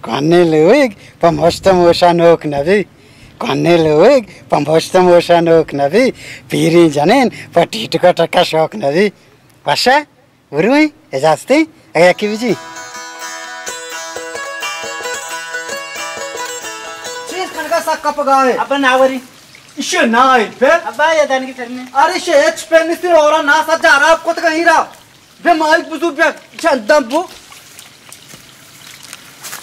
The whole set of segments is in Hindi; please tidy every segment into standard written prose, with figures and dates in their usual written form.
Konneluig pamhostamoshanok navi. Konneluig pamhostamoshanok navi. Pirin janen patituka takashok navi. Pasha, urui, ejaste, ayakiviji. Cheese kanka sakka pagaye. Apa nawari? इशे ना है फिर अब्बा ये दान की करने अरे शेच पेन से और ना सजा रहा आपको तो कहीं रहा बे माइक बुजुर्ग पे चंदम बु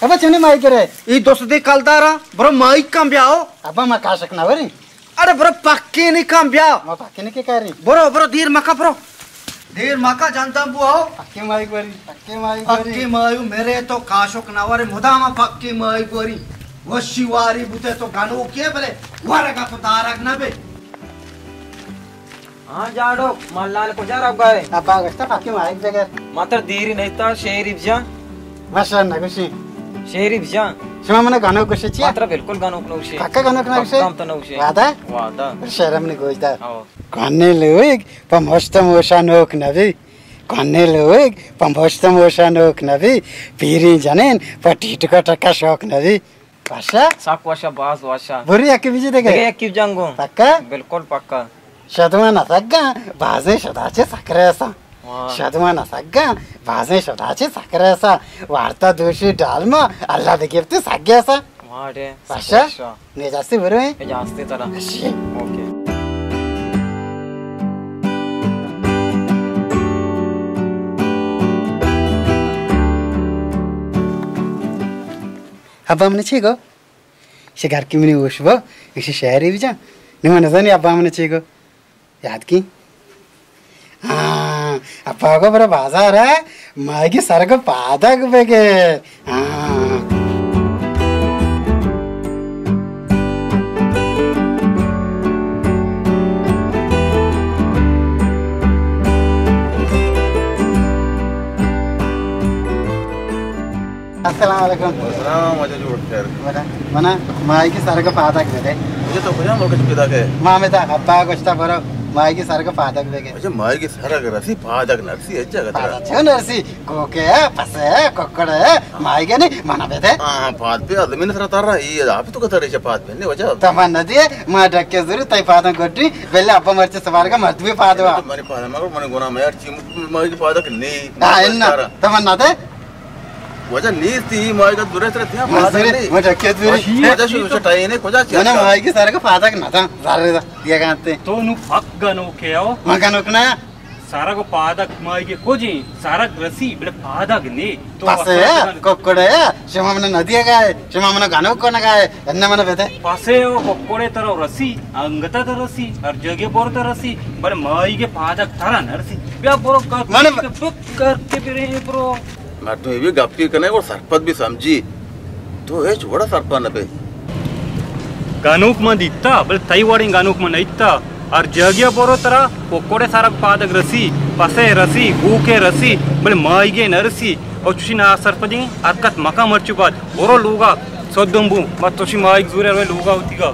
अब चने माइक रे ये दोस्त दे कलदारा ब्रो माइक कम ब्याओ अब मैं काशक ना वरी अरे ब्रो पक्के नहीं कम ब्याओ मैं पक्के नहीं के करी ब्रो ब्रो धीर मका जानता बु आओ पक्के माइक वरी पक्के मायू मेरे तो काशक ना वरी मुदामा पक्के माइक वरी वो शिवारी बुते तो गानो के बोले वारगा तो दारक ना बे हाँ जाडो मल्लाल को जा रहा गए अब आगस्ता पक्के माइक जगह मात्र देरी नहीं था शेरी बिजा मशन ना कुछ शेरी बिजा शुमा मने गानो कुछ चिया मात्र बिल्कुल गानो को नौशे पक्का गानो को नौशे काम तो नौशे वादा शर्म ने गोजदा Konneluig pamhostamoshanok navi. Konneluig pamhostamoshanok navi. Pirin janen patituka takashok navi. Pasha? साक वाशा बाज वाशा बुरी akiviji dege एक्टिव जांगो पक्का बिल्कुल पक्का शतमा नसग्गा बाजे शदाचे सक्रेसा शतमा नसग्गा बाजे शदाचे सक्रेसा वार्ता दोषी डालमा अल्लाह देगिफ्ते सग्यासा वाडे पाशा ने जास्ती बुरी ये जास्ती तरह ओके अब हमने चीगो इसे घर की मिनी उष्बो इसे शहरी भी जा निमा नजर नहीं अब हमने चीगो याद की हाँ अब आगो बड़ा बाजार है मायके सारे को पादक बेगे हाँ अस्सलामुअलैकुम मना माई की सारे का पादक बेगे मुझे तो भैया मोके चुके दागे माँ में था अब्बा कुछ था बरो माई की सारे का पादक बेगे मुझे माई की सारा रसी पादक नरसी अच्छा गतरा पादक छो नरसी कोके पसे कोकड़े माई के नहीं मना बेटे हां पाद पे आदमी ने सरा तारा ये आप तो कतरे छे पाद पे ने वजह तमन नदी मां डक्के जरूर तई पादक गोटी बेले अब्बा मरचे सवार का मर्द भी पादवा मने पाद मगर मने गोना में यार चिम माई की पादक नहीं हां इन्ना तमन नदे वजह नीस थी माई का दूर से थिया पादक नहीं मैं डक्के जरूर वजह से टाई ने खोजा मने माई की सारे का पादक ना था सारे दिया गाते तो नु फक गनो के आओ मगनो कना सारा को पादक माई के कोजी सारा रसी बड़े पादक ने तो पासे कोकड़े शिमा मने नदी गाय शिमा मने गानो को ना गाय अन्ना मने बेटे पासे ओ कोकड़े तरो रसी अंगता तर रसी और जगे बोर तर रसी बड़े माई के पादक तारा नरसी ब्या बोरो करके बिरे ब्रो मैं तो ये भी गप्पी करने और सरपत भी समझी तो ये छोड़ा सरपत न पे गानुक में दित्ता बल तैवाड़ी गानुक में नहीं था और जगिया बोरो तरह कोकोड़े सारा पादक रसी पसे रसी गूके रसी बल माईगे नरसी और चुशी ना सरपजी अरकत मका मर्चुबाद बोरो लूगा सोदंबू मत तोशी माईक जुरे वे लूगा होतीगा